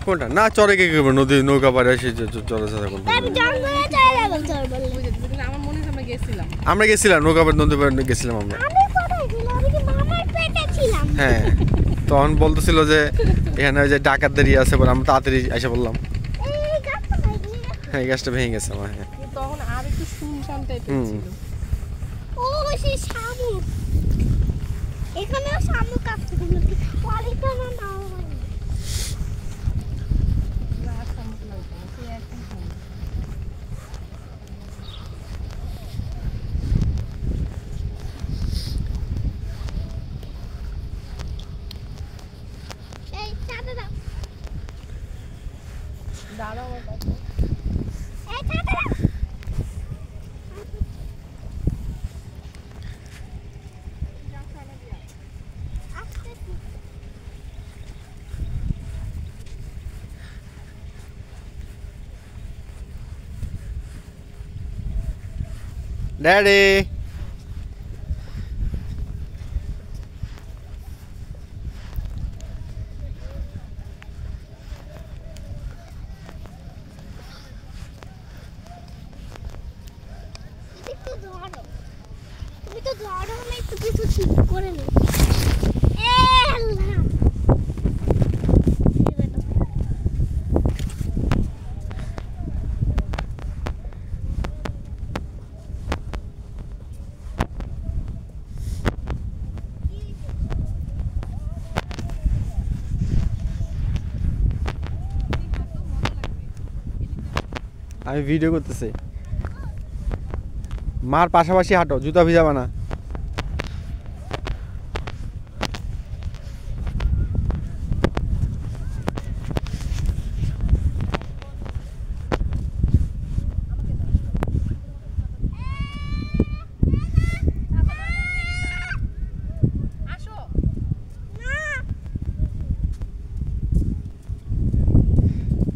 কোনটা না চরে কে করবে নদী নৌকা পাড়ে এসে চরে চরে করবে আমরা গেছিলাম নৌকা পাড়ে নদী পাড়ে গেছিলাম আমরা হ্যাঁ তখন বলতেছিল যে এখানে ওই যে ডাকাতদের আছে বলে আমরা তাড়াতাড়ি এসে বললাম হ্যাঁ এই গাছটা ভেঙে গেছে আমার হ্যাঁ তখন আর একটু শুনশান টাইপের ছিল ও সেই শামুক এখানেও শামুক আছে কিন্তু কোয়ালিটি না নাও হয় না শামুক লাগবে না সে একদম শামুক এই চাটা দাও দাঁড়াও আমার কাছে এই চাটা দাও ড্যাডি একটু ধরো তুমি তো ধরো না একটু কিছু ঠিক করে নে আমি ভিডিও করতেছি মার পাশাপাশি হাঁটো জুতা ভিজাবা না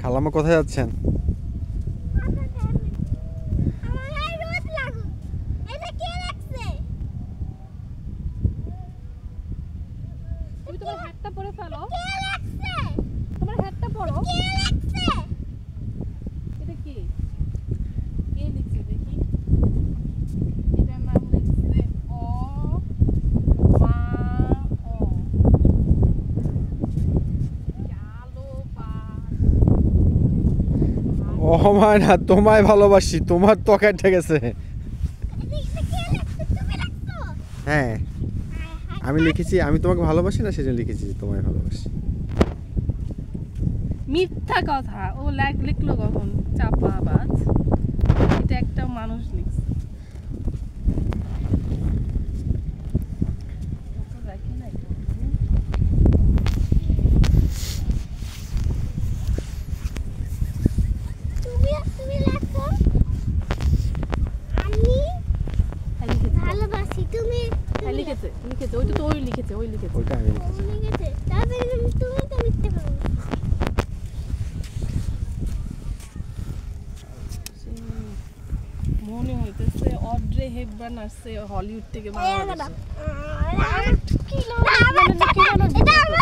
খালাম্মা কোথায় যাচ্ছেন তোমার হাতটা পরে ফেলো তোমার হাতটা পরো এটা কি কে লিখছে দেখি এটার নাম লিখছে অ মা ও কালো পাখ ও মা না তোমায় ভালোবাসি তোমার তো কেটে গেছে হ্যাঁ আমি লিখেছি আমি তোমাকে ভালোবাসি না সেজন্য লিখেছি তোমায় ভালোবাসি মিথ্যা কথা ও লিখলো কখন চাপাবাজ এটা একটা মানুষ লিখছে তুমি লেখো আমি ভালোবাসি তুমি লিখেছে ওইটা তো ওই লিখেছে ওইটা আমি লিখেছি লিখেছে তারপরে তুমি তো লিখতে পারো মনে হইতেছে অড্রে হেপবার্ন আসছে হলিউড থেকে বাংলাদেশে এটা